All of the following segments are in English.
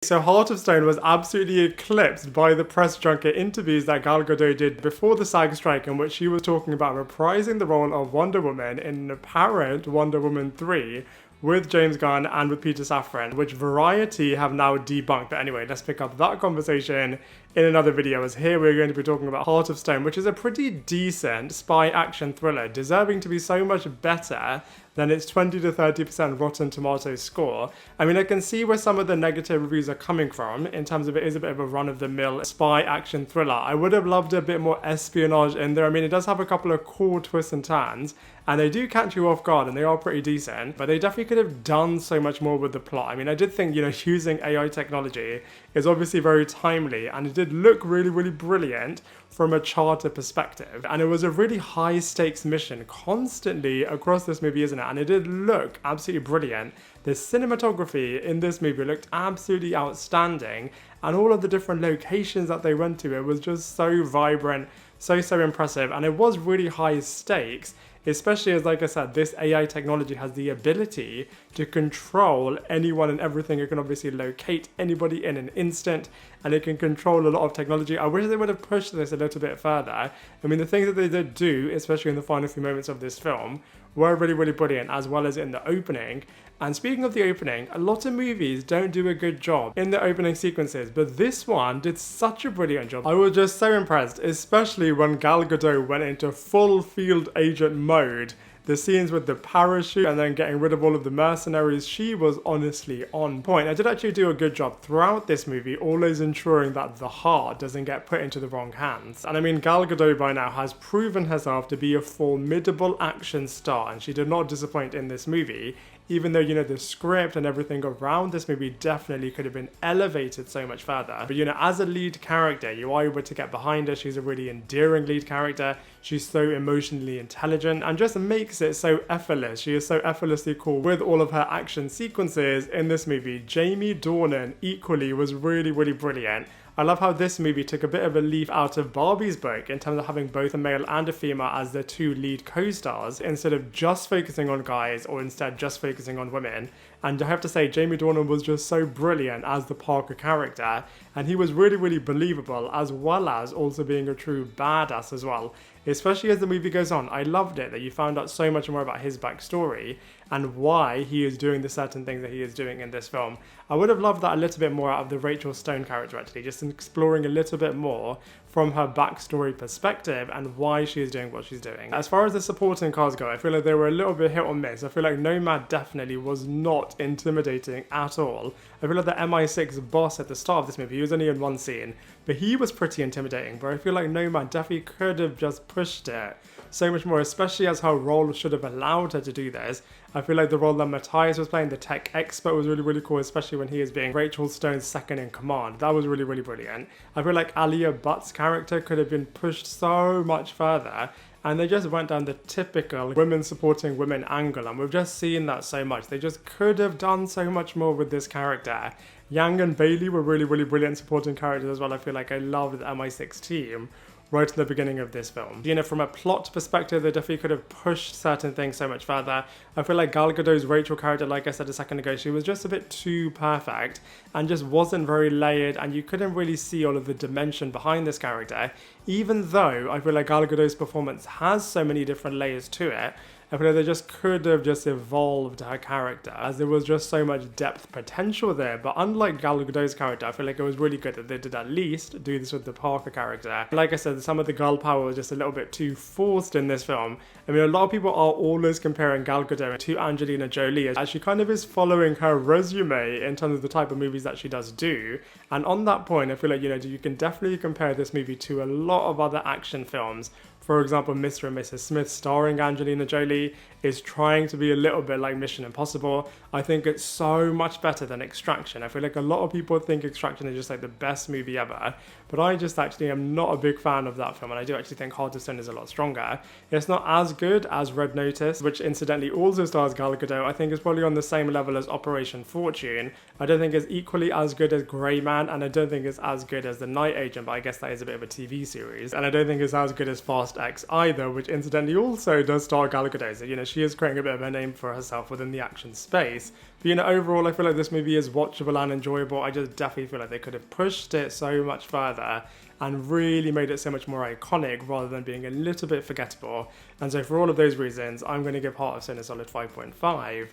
So Heart of Stone was absolutely eclipsed by the press junket interviews that Gal Gadot did before the SAG strike, in which she was talking about reprising the role of Wonder Woman in an apparent Wonder Woman 3 with James Gunn and with Peter Safran, which Variety have now debunked. But anyway, let's pick up that conversation in another video, as here we're going to be talking about Heart of Stone, which is a pretty decent spy action thriller, deserving to be so much better than its 20 to 30% Rotten Tomatoes score. I mean, I can see where some of the negative reviews are coming from, in terms of it is a bit of a run-of-the-mill spy action thriller. I would have loved a bit more espionage in there. I mean, it does have a couple of cool twists and turns, and they do catch you off guard, and they are pretty decent, but they definitely could have done so much more with the plot. I mean, I did think, you know, using AI technology is obviously very timely, and it did look really, really brilliant from a charter perspective. And it was a really high stakes mission constantly across this movie, isn't it? And it did look absolutely brilliant. The cinematography in this movie looked absolutely outstanding, and all of the different locations that they went to, it was just so vibrant, so impressive, and it was really high stakes. Especially as, like I said, this AI technology has the ability to control anyone and everything. It can obviously locate anybody in an instant, and it can control a lot of technology. I wish they would have pushed this a little bit further. I mean, the things that they did do, especially in the final few moments of this film, were really, really brilliant, as well as in the opening. And speaking of the opening, a lot of movies don't do a good job in the opening sequences, but this one did such a brilliant job. I was just so impressed, especially when Gal Gadot went into full field agent mode. The scenes with the parachute and then getting rid of all of the mercenaries, she was honestly on point. I did actually do a good job throughout this movie, always ensuring that the heart doesn't get put into the wrong hands. And I mean, Gal Gadot by now has proven herself to be a formidable action star, and she did not disappoint in this movie. Even though, you know, the script and everything around this movie definitely could have been elevated so much further. But, you know, as a lead character, you are able to get behind her. She's a really endearing lead character. She's so emotionally intelligent and just makes it so effortless. She is so effortlessly cool with all of her action sequences in this movie. Jamie Dornan equally was really, really brilliant. I love how this movie took a bit of a leaf out of Barbie's book in terms of having both a male and a female as their two lead co-stars, instead of just focusing on guys, or instead just focusing on women. And I have to say, Jamie Dornan was just so brilliant as the Parker character, and he was really, really believable, as well as also being a true badass as well. Especially as the movie goes on, I loved it that you found out so much more about his backstory and why he is doing the certain things that he is doing in this film. I would have loved that a little bit more out of the Rachel Stone character, actually, just exploring a little bit more from her backstory perspective and why she is doing what she's doing. As far as the supporting cast go, I feel like they were a little bit hit or miss. I feel like Nomad definitely was not intimidating at all. I feel like the MI6 boss at the start of this movie, he was only in one scene, but he was pretty intimidating. But I feel like Nomad definitely could have just pushed it so much more, especially as her role should have allowed her to do this. I feel like the role that Matthias was playing, the tech expert, was really, really cool, especially when he is being Rachel Stone's second in command. That was really, really brilliant. I feel like Alia Bhatt's character could have been pushed so much further, and they just went down the typical women supporting women angle, and we've just seen that so much. They just could have done so much more with this character. Yang and Bailey were really, really brilliant supporting characters as well. I feel like I loved the MI6 team right at the beginning of this film. You know, from a plot perspective, they definitely could have pushed certain things so much further. I feel like Gal Gadot's Rachel character, like I said a second ago, she was just a bit too perfect and just wasn't very layered, and you couldn't really see all of the dimension behind this character, even though I feel like Gal Gadot's performance has so many different layers to it. I feel like they just could have just evolved her character, as there was just so much depth potential there. But unlike Gal Gadot's character, I feel like it was really good that they did at least do this with the Parker character. Like I said, some of the girl power was just a little bit too forced in this film. I mean, a lot of people are always comparing Gal Gadot to Angelina Jolie, as she kind of is following her resume in terms of the type of movies that she does do. And on that point, I feel like, you know, you can definitely compare this movie to a lot of other action films. For example, Mr. and Mrs. Smith starring Angelina Jolie is trying to be a little bit like Mission Impossible. I think it's so much better than Extraction. I feel like a lot of people think Extraction is just like the best movie ever, but I just actually am not a big fan of that film, and I do actually think Heart of Stone is a lot stronger. It's not as good as Red Notice, which incidentally also stars Gal Gadot. I think it's probably on the same level as Operation Fortune. I don't think it's equally as good as Grey Man, and I don't think it's as good as The Night Agent, but I guess that is a bit of a TV series. And I don't think it's as good as Fast X either, which incidentally also does star Gal Gadot. So, you know, she is creating a bit of a name for herself within the action space. But, you know, overall, I feel like this movie is watchable and enjoyable. I just definitely feel like they could have pushed it so much further and really made it so much more iconic rather than being a little bit forgettable. And so for all of those reasons, I'm going to give Heart of Sin a solid 5.5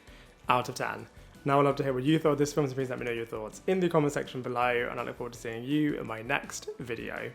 out of 10. Now I'd love to hear what you thought of this film, so please let me know your thoughts in the comment section below, and I look forward to seeing you in my next video.